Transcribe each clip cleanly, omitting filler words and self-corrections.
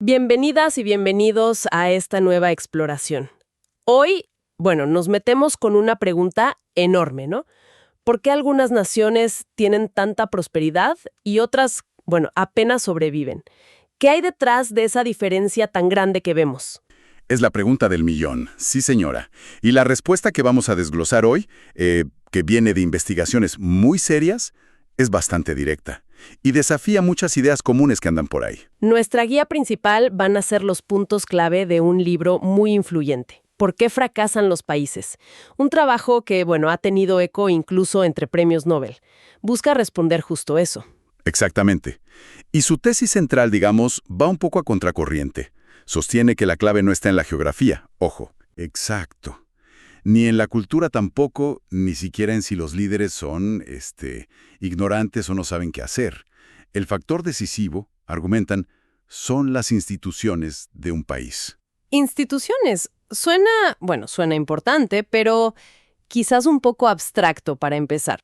Bienvenidas y bienvenidos a esta nueva exploración. Hoy, nos metemos con una pregunta enorme, ¿no? ¿Por qué algunas naciones tienen tanta prosperidad y otras, apenas sobreviven? ¿Qué hay detrás de esa diferencia tan grande que vemos? Es la pregunta del millón, sí señora. Y la respuesta que vamos a desglosar hoy, que viene de investigaciones muy serias, es bastante directa y desafía muchas ideas comunes que andan por ahí. Nuestra guía principal van a ser los puntos clave de un libro muy influyente. ¿Por qué fracasan los países? Un trabajo que, ha tenido eco incluso entre premios Nobel. Busca responder justo eso. Exactamente. Y su tesis central, digamos, va un poco a contracorriente. Sostiene que la clave no está en la geografía, ojo. Exacto. Ni en la cultura tampoco, ni siquiera en si los líderes son, ignorantes o no saben qué hacer. El factor decisivo, argumentan, son las instituciones de un país. Instituciones. Suena importante, pero quizás un poco abstracto para empezar.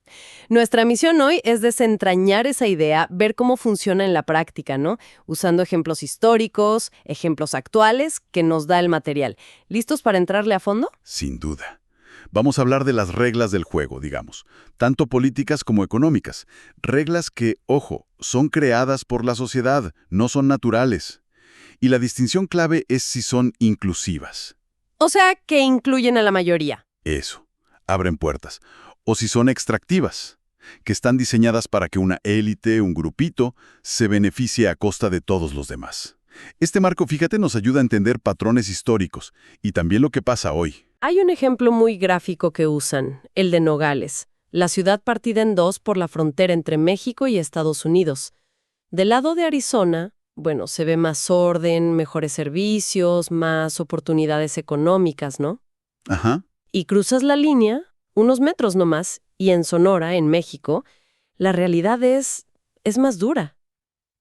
Nuestra misión hoy es desentrañar esa idea, ver cómo funciona en la práctica, ¿no? Usando ejemplos históricos, ejemplos actuales que nos da el material. ¿Listos para entrarle a fondo? Sin duda. Vamos a hablar de las reglas del juego, digamos, tanto políticas como económicas. Reglas que, ojo, son creadas por la sociedad, no son naturales. Y la distinción clave es si son inclusivas. O sea, que incluyen a la mayoría. Eso, abren puertas. O si son extractivas, que están diseñadas para que una élite, un grupito, se beneficie a costa de todos los demás. Este marco, fíjate, nos ayuda a entender patrones históricos y también lo que pasa hoy. Hay un ejemplo muy gráfico que usan, el de Nogales, la ciudad partida en dos por la frontera entre México y Estados Unidos. Del lado de Arizona, se ve más orden, mejores servicios, más oportunidades económicas, ¿no? Ajá. Y cruzas la línea, unos metros nomás, y en Sonora, en México, la realidad es más dura.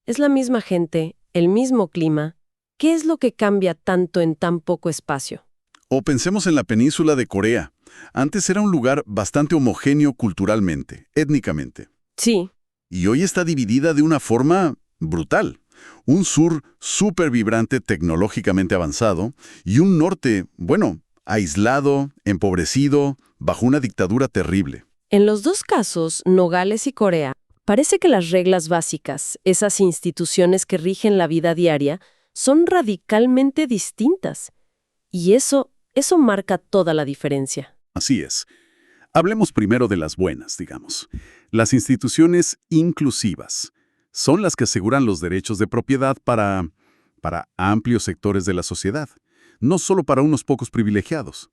Es la misma gente, el mismo clima. ¿Qué es lo que cambia tanto en tan poco espacio? O pensemos en la península de Corea. Antes era un lugar bastante homogéneo culturalmente, étnicamente. Sí. Y hoy está dividida de una forma brutal. Un sur súper vibrante, tecnológicamente avanzado, y un norte, aislado, empobrecido, bajo una dictadura terrible. En los dos casos, Nogales y Corea, parece que las reglas básicas, esas instituciones que rigen la vida diaria, son radicalmente distintas. Y eso marca toda la diferencia. Así es. Hablemos primero de las buenas, digamos. Las instituciones inclusivas son las que aseguran los derechos de propiedad para amplios sectores de la sociedad, no solo para unos pocos privilegiados.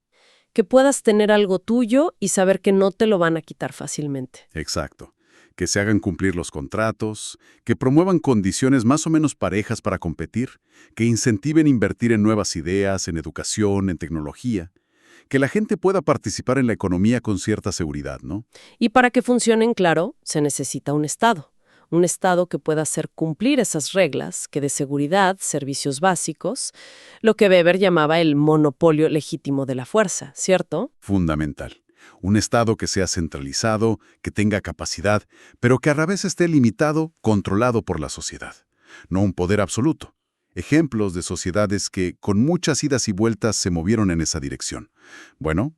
Que puedas tener algo tuyo y saber que no te lo van a quitar fácilmente. Exacto. Que se hagan cumplir los contratos, que promuevan condiciones más o menos parejas para competir, que incentiven invertir en nuevas ideas, en educación, en tecnología, que la gente pueda participar en la economía con cierta seguridad, ¿no? Y para que funcionen, claro, se necesita un Estado. Un Estado que pueda hacer cumplir esas reglas, que dé seguridad, servicios básicos, lo que Weber llamaba el monopolio legítimo de la fuerza, ¿cierto? Fundamental. Un Estado que sea centralizado, que tenga capacidad, pero que a la vez esté limitado, controlado por la sociedad. No un poder absoluto. Ejemplos de sociedades que, con muchas idas y vueltas, se movieron en esa dirección.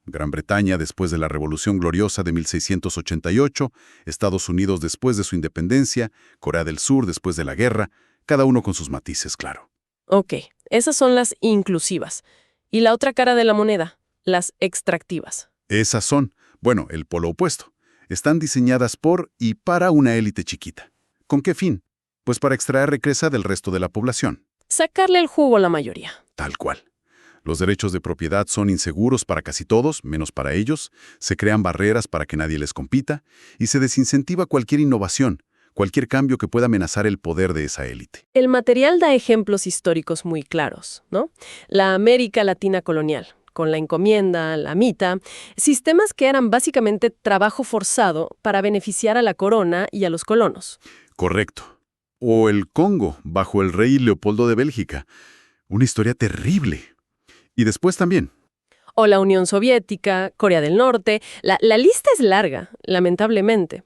Gran Bretaña después de la Revolución Gloriosa de 1688, Estados Unidos después de su independencia, Corea del Sur después de la guerra, cada uno con sus matices, claro. Ok, esas son las inclusivas. Y la otra cara de la moneda, las extractivas. Esas son, el polo opuesto. Están diseñadas por y para una élite chiquita. ¿Con qué fin? Pues para extraer riqueza del resto de la población. Sacarle el jugo a la mayoría. Tal cual. Los derechos de propiedad son inseguros para casi todos, menos para ellos. Se crean barreras para que nadie les compita y se desincentiva cualquier innovación, cualquier cambio que pueda amenazar el poder de esa élite. El material da ejemplos históricos muy claros, ¿no? La América Latina colonial, con la encomienda, la mita, sistemas que eran básicamente trabajo forzado para beneficiar a la corona y a los colonos. Correcto. O el Congo, bajo el rey Leopoldo de Bélgica. Una historia terrible. Y después también. O la Unión Soviética, Corea del Norte. La lista es larga, lamentablemente.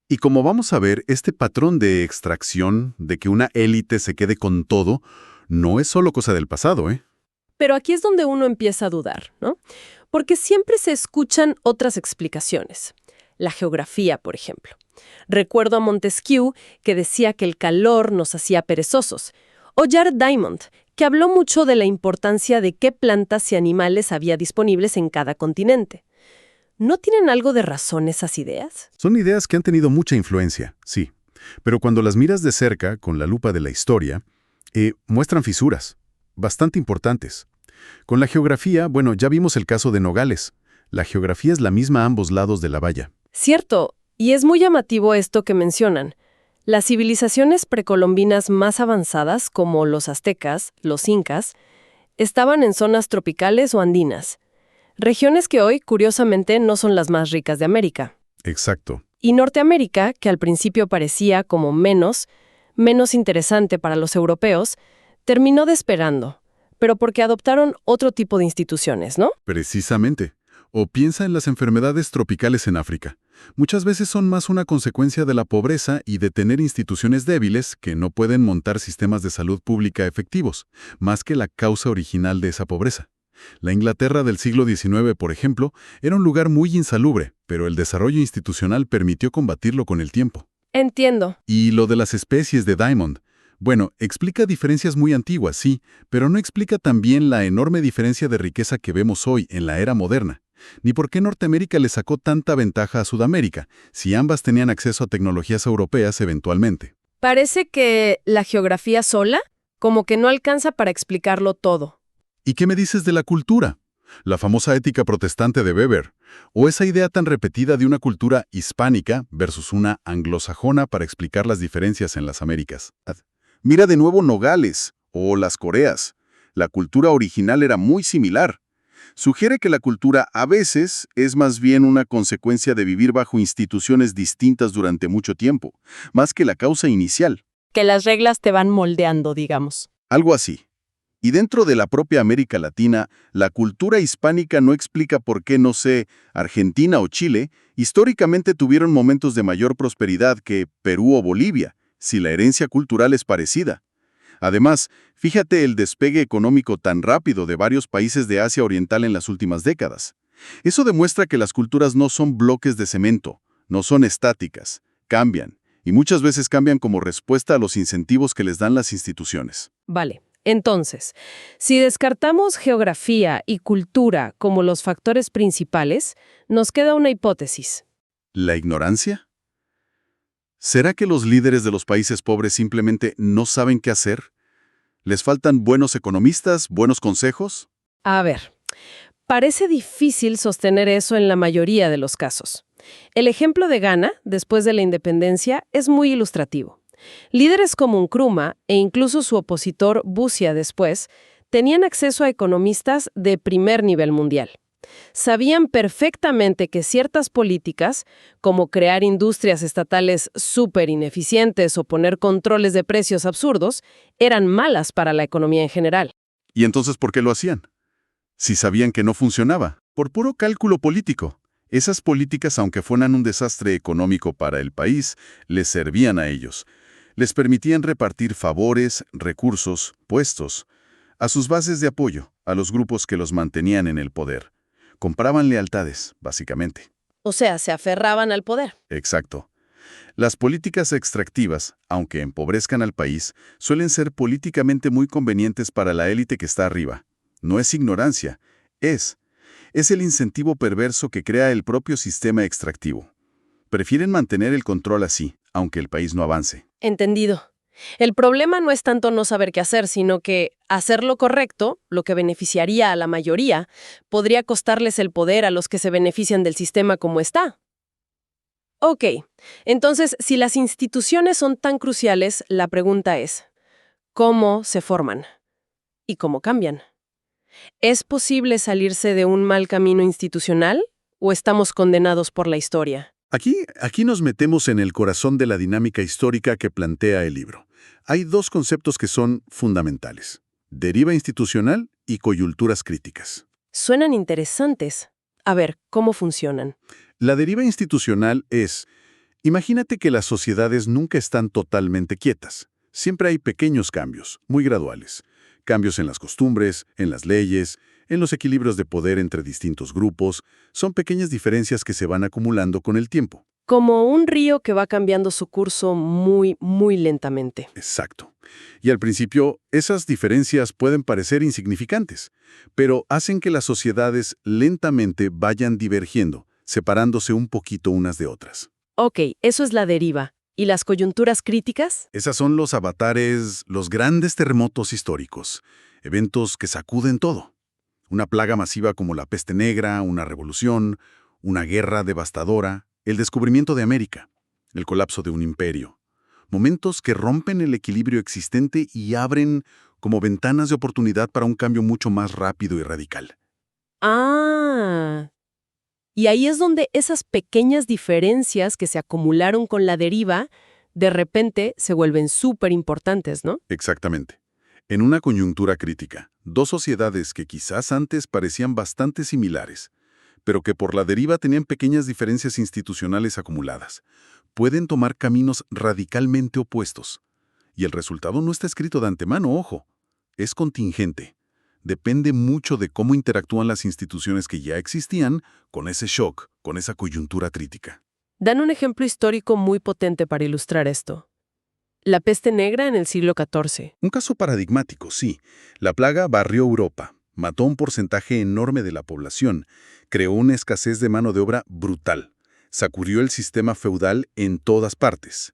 Y como vamos a ver, este patrón de extracción, de que una élite se quede con todo, No es solo cosa del pasado, ¿eh? Pero aquí es donde uno empieza a dudar, ¿no? Porque siempre se escuchan otras explicaciones. La geografía, por ejemplo. Recuerdo a Montesquieu, que decía que el calor nos hacía perezosos. O Jared Diamond, que habló mucho de la importancia de qué plantas y animales había disponibles en cada continente. ¿No tienen algo de razón esas ideas? Son ideas que han tenido mucha influencia, sí. Pero cuando las miras de cerca, con la lupa de la historia, muestran fisuras, bastante importantes. Con la geografía, bueno, ya vimos el caso de Nogales. La geografía es la misma a ambos lados de la valla. Cierto, y es muy llamativo esto que mencionan. Las civilizaciones precolombinas más avanzadas, como los aztecas, los incas, estaban en zonas tropicales o andinas. Regiones que hoy, curiosamente, no son las más ricas de América. Exacto. Y Norteamérica, que al principio parecía como menos interesante para los europeos, terminó desesperando, pero porque adoptaron otro tipo de instituciones, ¿no? Precisamente. O piensa en las enfermedades tropicales en África. Muchas veces son más una consecuencia de la pobreza y de tener instituciones débiles que no pueden montar sistemas de salud pública efectivos, más que la causa original de esa pobreza. La Inglaterra del siglo XIX, por ejemplo, era un lugar muy insalubre, pero el desarrollo institucional permitió combatirlo con el tiempo. Entiendo. Y lo de las especies de Diamond. Bueno, explica diferencias muy antiguas, sí, pero no explica también la enorme diferencia de riqueza que vemos hoy en la era moderna. Ni por qué Norteamérica le sacó tanta ventaja a Sudamérica, si ambas tenían acceso a tecnologías europeas eventualmente. Parece que la geografía sola como que no alcanza para explicarlo todo. ¿Y qué me dices de la cultura? La famosa ética protestante de Weber, o esa idea tan repetida de una cultura hispánica versus una anglosajona para explicar las diferencias en las Américas. Mira de nuevo Nogales, o las Coreas. La cultura original era muy similar. Sugiere que la cultura a veces es más bien una consecuencia de vivir bajo instituciones distintas durante mucho tiempo, más que la causa inicial. Que las reglas te van moldeando, digamos. Algo así. Y dentro de la propia América Latina, la cultura hispánica no explica por qué, no sé, Argentina o Chile históricamente tuvieron momentos de mayor prosperidad que Perú o Bolivia, si la herencia cultural es parecida. Además, fíjate el despegue económico tan rápido de varios países de Asia Oriental en las últimas décadas. Eso demuestra que las culturas no son bloques de cemento, no son estáticas, cambian, y muchas veces cambian como respuesta a los incentivos que les dan las instituciones. Vale. Entonces, si descartamos geografía y cultura como los factores principales, nos queda una hipótesis. ¿La ignorancia? ¿Será que los líderes de los países pobres simplemente no saben qué hacer? ¿Les faltan buenos economistas, buenos consejos? A ver, parece difícil sostener eso en la mayoría de los casos. El ejemplo de Ghana, después de la independencia, es muy ilustrativo. Líderes como Nkrumah e incluso su opositor Busia después tenían acceso a economistas de primer nivel mundial. Sabían perfectamente que ciertas políticas, como crear industrias estatales súper ineficientes o poner controles de precios absurdos, eran malas para la economía en general. ¿Y entonces por qué lo hacían? Si sabían que no funcionaba, por puro cálculo político. Esas políticas, aunque fueran un desastre económico para el país, les servían a ellos. Les permitían repartir favores, recursos, puestos, a sus bases de apoyo, a los grupos que los mantenían en el poder. Compraban lealtades, básicamente. O sea, se aferraban al poder. Exacto. Las políticas extractivas, aunque empobrezcan al país, suelen ser políticamente muy convenientes para la élite que está arriba. No es ignorancia, es el incentivo perverso que crea el propio sistema extractivo. Prefieren mantener el control así, aunque el país no avance. Entendido. El problema no es tanto no saber qué hacer, sino que hacer lo correcto, lo que beneficiaría a la mayoría, podría costarles el poder a los que se benefician del sistema como está. Ok, entonces, si las instituciones son tan cruciales, la pregunta es, ¿cómo se forman? ¿Y cómo cambian? ¿Es posible salirse de un mal camino institucional o estamos condenados por la historia? Aquí nos metemos en el corazón de la dinámica histórica que plantea el libro. Hay dos conceptos que son fundamentales: deriva institucional y coyunturas críticas. Suenan interesantes. A ver, ¿cómo funcionan? La deriva institucional es: imagínate que las sociedades nunca están totalmente quietas. Siempre hay pequeños cambios, muy graduales. Cambios en las costumbres, en las leyes, en los equilibrios de poder entre distintos grupos, son pequeñas diferencias que se van acumulando con el tiempo. Como un río que va cambiando su curso muy, muy lentamente. Exacto. Y al principio, esas diferencias pueden parecer insignificantes, pero hacen que las sociedades lentamente vayan divergiendo, separándose un poquito unas de otras. Ok, eso es la deriva. ¿Y las coyunturas críticas? Esas son los avatares, los grandes terremotos históricos, eventos que sacuden todo. Una plaga masiva como la peste negra, una revolución, una guerra devastadora, el descubrimiento de América, el colapso de un imperio. Momentos que rompen el equilibrio existente y abren como ventanas de oportunidad para un cambio mucho más rápido y radical. Ah, y ahí es donde esas pequeñas diferencias que se acumularon con la deriva, de repente se vuelven súper importantes, ¿no? Exactamente. En una coyuntura crítica, dos sociedades que quizás antes parecían bastante similares, pero que por la deriva tenían pequeñas diferencias institucionales acumuladas, pueden tomar caminos radicalmente opuestos. Y el resultado no está escrito de antemano, ojo. Es contingente. Depende mucho de cómo interactúan las instituciones que ya existían con ese shock, con esa coyuntura crítica. Dan un ejemplo histórico muy potente para ilustrar esto. La peste negra en el siglo XIV. Un caso paradigmático, sí. La plaga barrió Europa, mató un porcentaje enorme de la población, creó una escasez de mano de obra brutal, sacudió el sistema feudal en todas partes.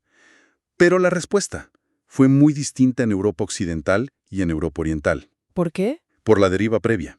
Pero la respuesta fue muy distinta en Europa Occidental y en Europa Oriental. ¿Por qué? Por la deriva previa.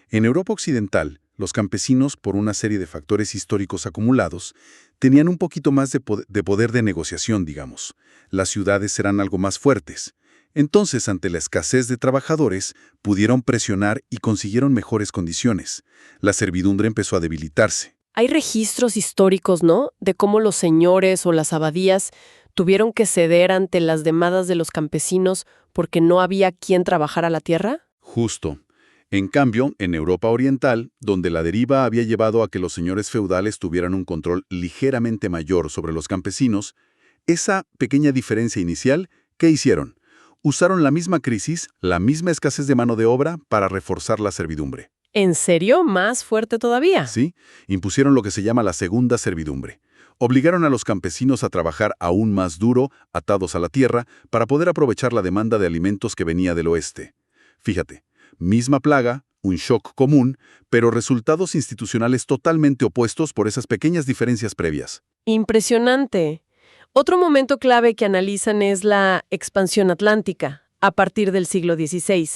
En Europa Occidental, los campesinos, por una serie de factores históricos acumulados, tenían un poquito más de poder de negociación, digamos. Las ciudades eran algo más fuertes. Entonces, ante la escasez de trabajadores, pudieron presionar y consiguieron mejores condiciones. La servidumbre empezó a debilitarse. Hay registros históricos, ¿no?, de cómo los señores o las abadías tuvieron que ceder ante las demandas de los campesinos porque no había quien trabajara la tierra. Justo. En cambio, en Europa Oriental, donde la deriva había llevado a que los señores feudales tuvieran un control ligeramente mayor sobre los campesinos, esa pequeña diferencia inicial, ¿qué hicieron? Usaron la misma crisis, la misma escasez de mano de obra para reforzar la servidumbre. ¿En serio? ¿Más fuerte todavía? ¿Sí? Impusieron lo que se llama la segunda servidumbre. Obligaron a los campesinos a trabajar aún más duro, atados a la tierra, para poder aprovechar la demanda de alimentos que venía del oeste. Fíjate, misma plaga, un shock común, pero resultados institucionales totalmente opuestos por esas pequeñas diferencias previas. Impresionante. Otro momento clave que analizan es la expansión atlántica, a partir del siglo XVI.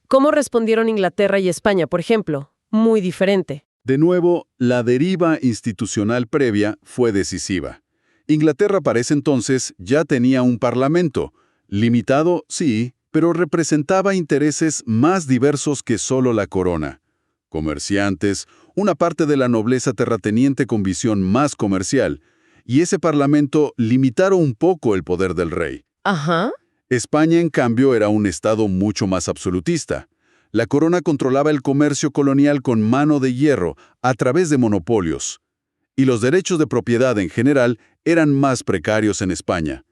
¿Cómo respondieron Inglaterra y España, por ejemplo? Muy diferente. De nuevo, la deriva institucional previa fue decisiva. Inglaterra para ese entonces ya tenía un parlamento, limitado, sí, pero representaba intereses más diversos que solo la corona. Comerciantes, una parte de la nobleza terrateniente con visión más comercial, y ese parlamento limitaron un poco el poder del rey. Ajá. España, en cambio, era un estado mucho más absolutista. La corona controlaba el comercio colonial con mano de hierro a través de monopolios. Y los derechos de propiedad en general eran más precarios en España.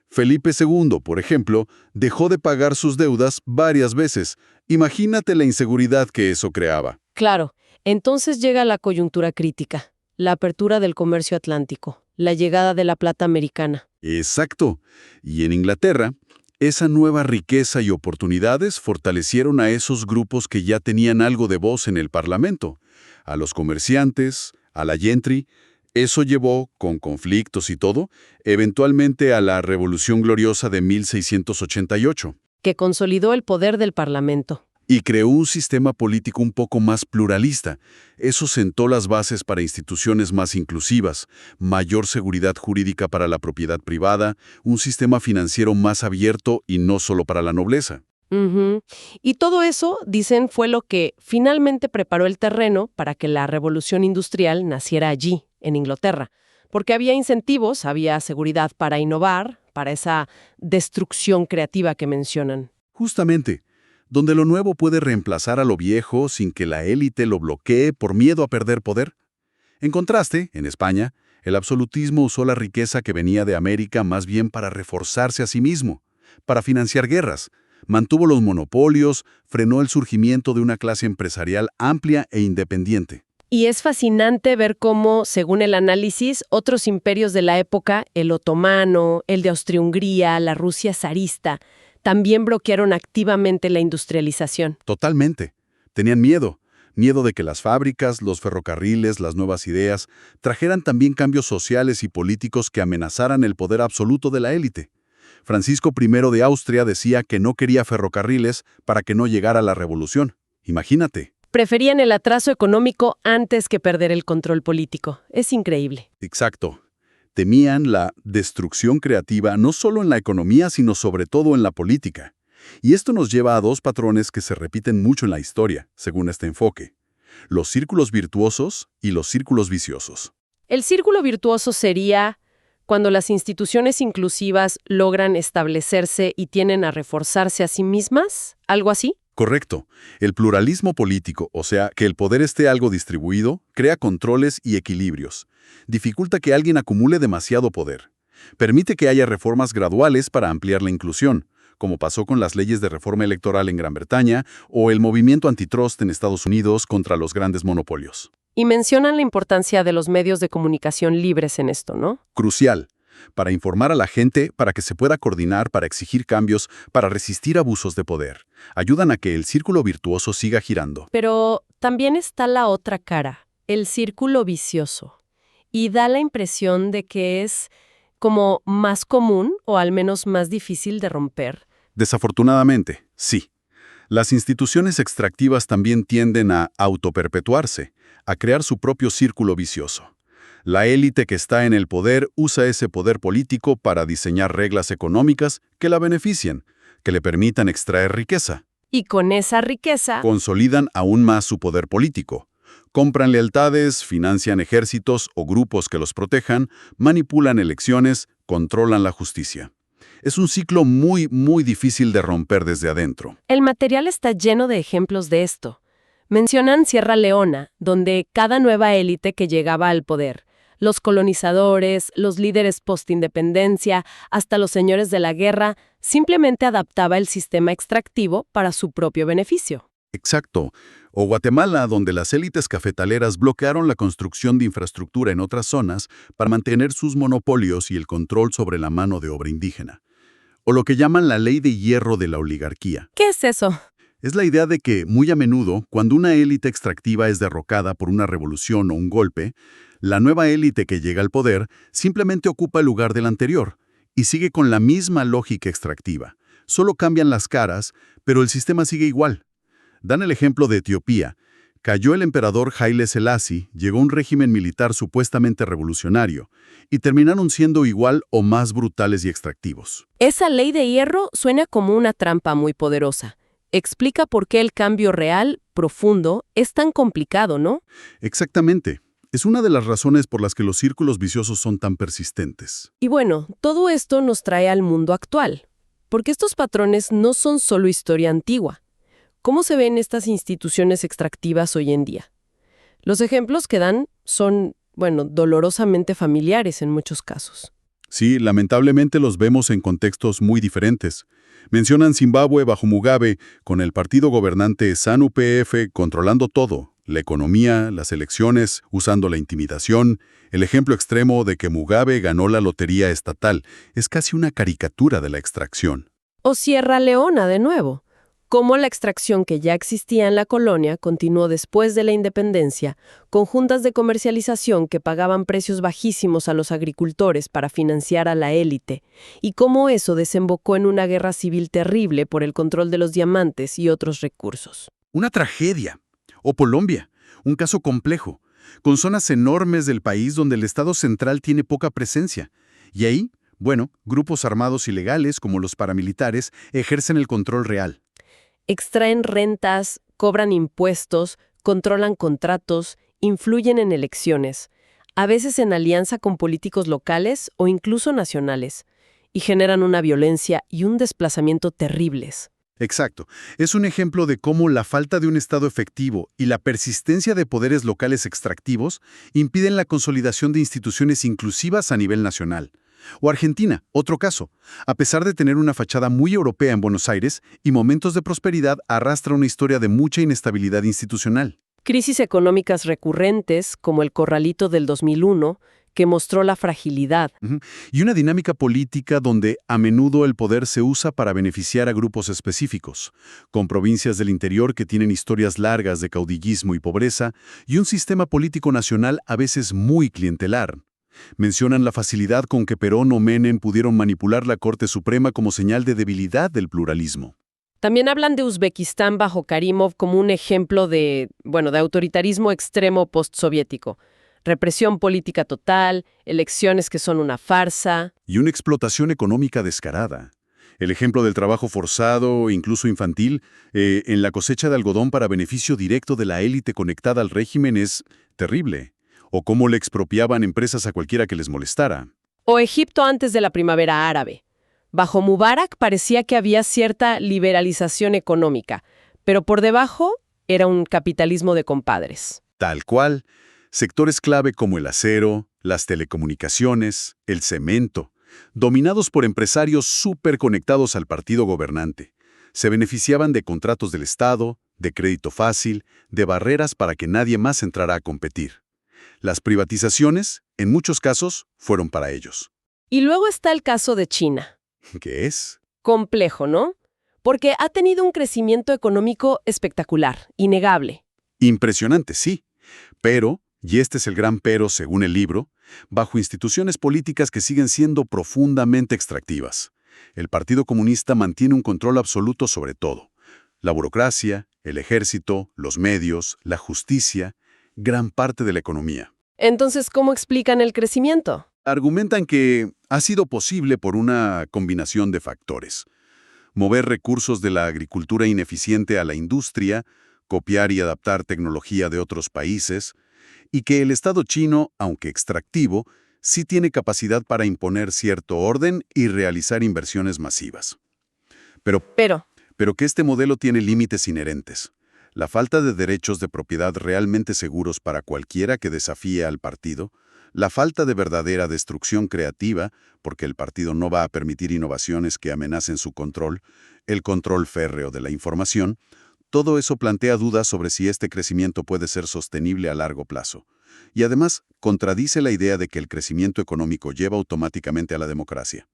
Felipe II, por ejemplo, dejó de pagar sus deudas varias veces. Imagínate la inseguridad que eso creaba. Claro. Entonces llega la coyuntura crítica, la apertura del comercio atlántico, la llegada de la plata americana. Exacto. Y en Inglaterra, esa nueva riqueza y oportunidades fortalecieron a esos grupos que ya tenían algo de voz en el Parlamento. A los comerciantes, a la gentry. Eso llevó, con conflictos y todo, eventualmente a la Revolución Gloriosa de 1688. Que consolidó el poder del Parlamento. Y creó un sistema político un poco más pluralista. Eso sentó las bases para instituciones más inclusivas, mayor seguridad jurídica para la propiedad privada, un sistema financiero más abierto y no solo para la nobleza. Ujú. Y todo eso, dicen, fue lo que finalmente preparó el terreno para que la revolución industrial naciera allí, en Inglaterra. Porque había incentivos, había seguridad para innovar, para esa destrucción creativa que mencionan. Justamente, donde lo nuevo puede reemplazar a lo viejo sin que la élite lo bloquee por miedo a perder poder. En contraste, en España, el absolutismo usó la riqueza que venía de América más bien para reforzarse a sí mismo, para financiar guerras, Mantuvo los monopolios, frenó el surgimiento de una clase empresarial amplia e independiente. Y es fascinante ver cómo, según el análisis, otros imperios de la época, el otomano, el de Austria-Hungría, la Rusia zarista, también bloquearon activamente la industrialización. Totalmente. Tenían miedo. Miedo de que las fábricas, los ferrocarriles, las nuevas ideas, trajeran también cambios sociales y políticos que amenazaran el poder absoluto de la élite. Francisco I de Austria decía que no quería ferrocarriles para que no llegara la revolución. Imagínate. Preferían el atraso económico antes que perder el control político. Es increíble. Exacto. Temían la destrucción creativa no solo en la economía, sino sobre todo en la política. Y esto nos lleva a dos patrones que se repiten mucho en la historia, según este enfoque: los círculos virtuosos y los círculos viciosos. El círculo virtuoso sería cuando las instituciones inclusivas logran establecerse y tienden a reforzarse a sí mismas, ¿algo así? Correcto. El pluralismo político, o sea, que el poder esté algo distribuido, crea controles y equilibrios. Dificulta que alguien acumule demasiado poder. Permite que haya reformas graduales para ampliar la inclusión, como pasó con las leyes de reforma electoral en Gran Bretaña o el movimiento antitrust en Estados Unidos contra los grandes monopolios. Y mencionan la importancia de los medios de comunicación libres en esto, ¿no? Crucial. Para informar a la gente, para que se pueda coordinar, para exigir cambios, para resistir abusos de poder. Ayudan a que el círculo virtuoso siga girando. Pero también está la otra cara, el círculo vicioso. Y da la impresión de que es como más común o al menos más difícil de romper. Desafortunadamente, sí. Las instituciones extractivas también tienden a autoperpetuarse, a crear su propio círculo vicioso. La élite que está en el poder usa ese poder político para diseñar reglas económicas que la beneficien, que le permitan extraer riqueza. Y con esa riqueza Consolidan aún más su poder político. Compran lealtades, financian ejércitos o grupos que los protejan, manipulan elecciones, controlan la justicia. Es un ciclo muy, muy difícil de romper desde adentro. el material está lleno de ejemplos de esto. Mencionan Sierra Leona, donde cada nueva élite que llegaba al poder, los colonizadores, los líderes postindependencia, hasta los señores de la guerra, simplemente adaptaba el sistema extractivo para su propio beneficio. Exacto. O Guatemala, donde las élites cafetaleras bloquearon la construcción de infraestructura en otras zonas para mantener sus monopolios y el control sobre la mano de obra indígena. O lo que llaman la ley de hierro de la oligarquía. ¿Qué es eso? Es la idea de que, muy a menudo, cuando una élite extractiva es derrocada por una revolución o un golpe, la nueva élite que llega al poder simplemente ocupa el lugar del anterior y sigue con la misma lógica extractiva. Solo cambian las caras, pero el sistema sigue igual. Dan el ejemplo de Etiopía. Cayó el emperador Haile Selassie, llegó un régimen militar supuestamente revolucionario, y terminaron siendo igual o más brutales y extractivos. Esa ley de hierro suena como una trampa muy poderosa. Explica por qué el cambio real, profundo, es tan complicado, ¿no? Exactamente. Es una de las razones por las que los círculos viciosos son tan persistentes. Y bueno, todo esto nos trae al mundo actual, porque estos patrones no son solo historia antigua. ¿Cómo se ven estas instituciones extractivas hoy en día? Los ejemplos que dan son, dolorosamente familiares en muchos casos. Sí, lamentablemente los vemos en contextos muy diferentes. Mencionan Zimbabue bajo Mugabe, con el partido gobernante ZANU-PF controlando todo, la economía, las elecciones, usando la intimidación. El ejemplo extremo de que Mugabe ganó la lotería estatal es casi una caricatura de la extracción. O Sierra Leona, de nuevo. Cómo la extracción que ya existía en la colonia continuó después de la independencia, con juntas de comercialización que pagaban precios bajísimos a los agricultores para financiar a la élite, y cómo eso desembocó en una guerra civil terrible por el control de los diamantes y otros recursos. Una tragedia. O Colombia, un caso complejo, con zonas enormes del país donde el Estado central tiene poca presencia. Y ahí, grupos armados ilegales como los paramilitares ejercen el control real. Extraen rentas, cobran impuestos, controlan contratos, influyen en elecciones, a veces en alianza con políticos locales o incluso nacionales, y generan una violencia y un desplazamiento terribles. Exacto. Es un ejemplo de cómo la falta de un Estado efectivo y la persistencia de poderes locales extractivos impiden la consolidación de instituciones inclusivas a nivel nacional. O Argentina, otro caso. A pesar de tener una fachada muy europea en Buenos Aires y momentos de prosperidad, arrastra una historia de mucha inestabilidad institucional. Crisis económicas recurrentes, como el Corralito del 2001, que mostró la fragilidad. Ujú. Y una dinámica política donde a menudo el poder se usa para beneficiar a grupos específicos, con provincias del interior que tienen historias largas de caudillismo y pobreza, y un sistema político nacional a veces muy clientelar. Mencionan la facilidad con que Perón o Menem pudieron manipular la Corte Suprema como señal de debilidad del pluralismo. También hablan de Uzbekistán bajo Karimov como un ejemplo de autoritarismo extremo postsoviético. Represión política total, elecciones que son una farsa. Y una explotación económica descarada. El ejemplo del trabajo forzado, incluso infantil, en la cosecha de algodón para beneficio directo de la élite conectada al régimen es terrible. O cómo le expropiaban empresas a cualquiera que les molestara. O Egipto antes de la primavera árabe. Bajo Mubarak parecía que había cierta liberalización económica, pero por debajo era un capitalismo de compadres. Tal cual, sectores clave como el acero, las telecomunicaciones, el cemento, dominados por empresarios súper conectados al partido gobernante. Se beneficiaban de contratos del Estado, de crédito fácil, de barreras para que nadie más entrara a competir. Las privatizaciones, en muchos casos, fueron para ellos. Y luego está el caso de China. ¿Qué es? Complejo, ¿no? Porque ha tenido un crecimiento económico espectacular, innegable. Impresionante, sí. Pero, y este es el gran pero según el libro, bajo instituciones políticas que siguen siendo profundamente extractivas. El Partido Comunista mantiene un control absoluto sobre todo. La burocracia, el ejército, los medios, la justicia, gran parte de la economía. Entonces, ¿cómo explican el crecimiento? Argumentan que ha sido posible por una combinación de factores. Mover recursos de la agricultura ineficiente a la industria, copiar y adaptar tecnología de otros países, y que el Estado chino, aunque extractivo, sí tiene capacidad para imponer cierto orden y realizar inversiones masivas. Pero que este modelo tiene límites inherentes. La falta de derechos de propiedad realmente seguros para cualquiera que desafíe al partido, la falta de verdadera destrucción creativa, porque el partido no va a permitir innovaciones que amenacen su control, el control férreo de la información, todo eso plantea dudas sobre si este crecimiento puede ser sostenible a largo plazo. Y además, contradice la idea de que el crecimiento económico lleva automáticamente a la democracia.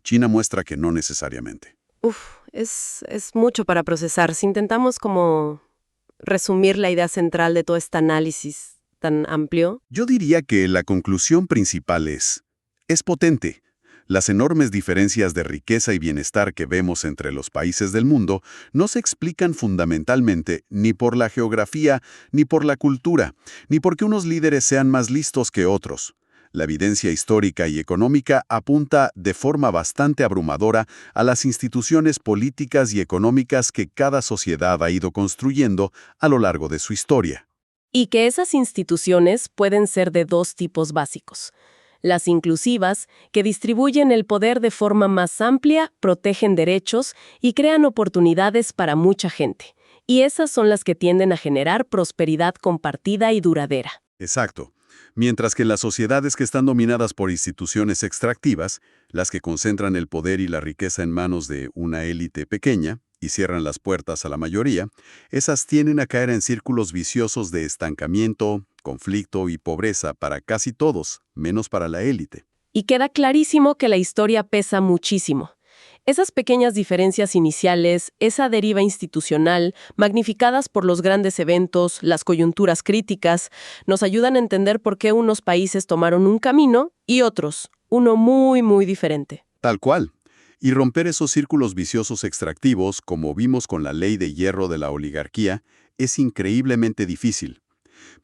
China muestra que no necesariamente. Es mucho para procesar. Si intentamos como resumir la idea central de todo este análisis tan amplio. Yo diría que la conclusión principal es potente. Las enormes diferencias de riqueza y bienestar que vemos entre los países del mundo no se explican fundamentalmente ni por la geografía, ni por la cultura, ni porque unos líderes sean más listos que otros. La evidencia histórica y económica apunta de forma bastante abrumadora a las instituciones políticas y económicas que cada sociedad ha ido construyendo a lo largo de su historia. Y que esas instituciones pueden ser de dos tipos básicos. Las inclusivas, que distribuyen el poder de forma más amplia, protegen derechos y crean oportunidades para mucha gente. Y esas son las que tienden a generar prosperidad compartida y duradera. Exacto. Mientras que las sociedades que están dominadas por instituciones extractivas, las que concentran el poder y la riqueza en manos de una élite pequeña y cierran las puertas a la mayoría, esas tienden a caer en círculos viciosos de estancamiento, conflicto y pobreza para casi todos, menos para la élite. Y queda clarísimo que la historia pesa muchísimo. Esas pequeñas diferencias iniciales, esa deriva institucional, magnificadas por los grandes eventos, las coyunturas críticas, nos ayudan a entender por qué unos países tomaron un camino y otros, uno muy, muy diferente. Tal cual. Y romper esos círculos viciosos extractivos, como vimos con la ley de hierro de la oligarquía, es increíblemente difícil.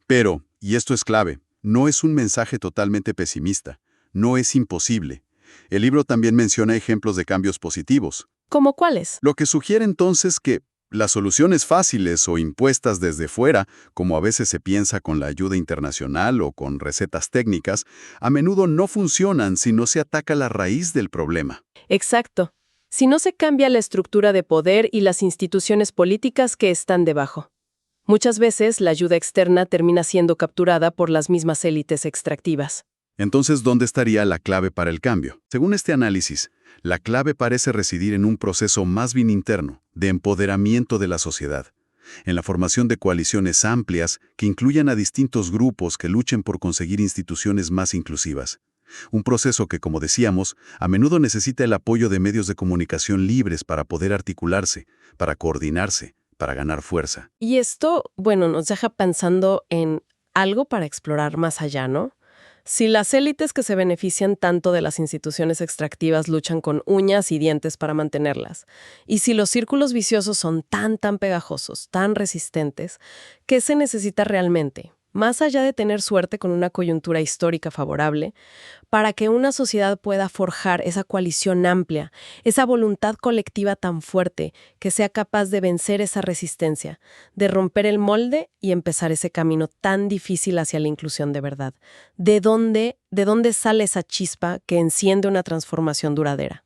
Pero, y esto es clave, no es un mensaje totalmente pesimista, no es imposible. El libro también menciona ejemplos de cambios positivos. ¿Cómo cuáles? Lo que sugiere entonces que las soluciones fáciles o impuestas desde fuera, como a veces se piensa con la ayuda internacional o con recetas técnicas, a menudo no funcionan si no se ataca la raíz del problema. Exacto. Si no se cambia la estructura de poder y las instituciones políticas que están debajo. Muchas veces la ayuda externa termina siendo capturada por las mismas élites extractivas. Entonces, ¿dónde estaría la clave para el cambio? Según este análisis, la clave parece residir en un proceso más bien interno, de empoderamiento de la sociedad, en la formación de coaliciones amplias que incluyan a distintos grupos que luchen por conseguir instituciones más inclusivas. Un proceso que, como decíamos, a menudo necesita el apoyo de medios de comunicación libres para poder articularse, para coordinarse, para ganar fuerza. Y esto, bueno, nos deja pensando en algo para explorar más allá, ¿no? Si las élites que se benefician tanto de las instituciones extractivas luchan con uñas y dientes para mantenerlas, y si los círculos viciosos son tan pegajosos, tan resistentes, ¿qué se necesita realmente? Más allá de tener suerte con una coyuntura histórica favorable, para que una sociedad pueda forjar esa coalición amplia, esa voluntad colectiva tan fuerte que sea capaz de vencer esa resistencia, de romper el molde y empezar ese camino tan difícil hacia la inclusión de verdad. ¿De dónde sale esa chispa que enciende una transformación duradera?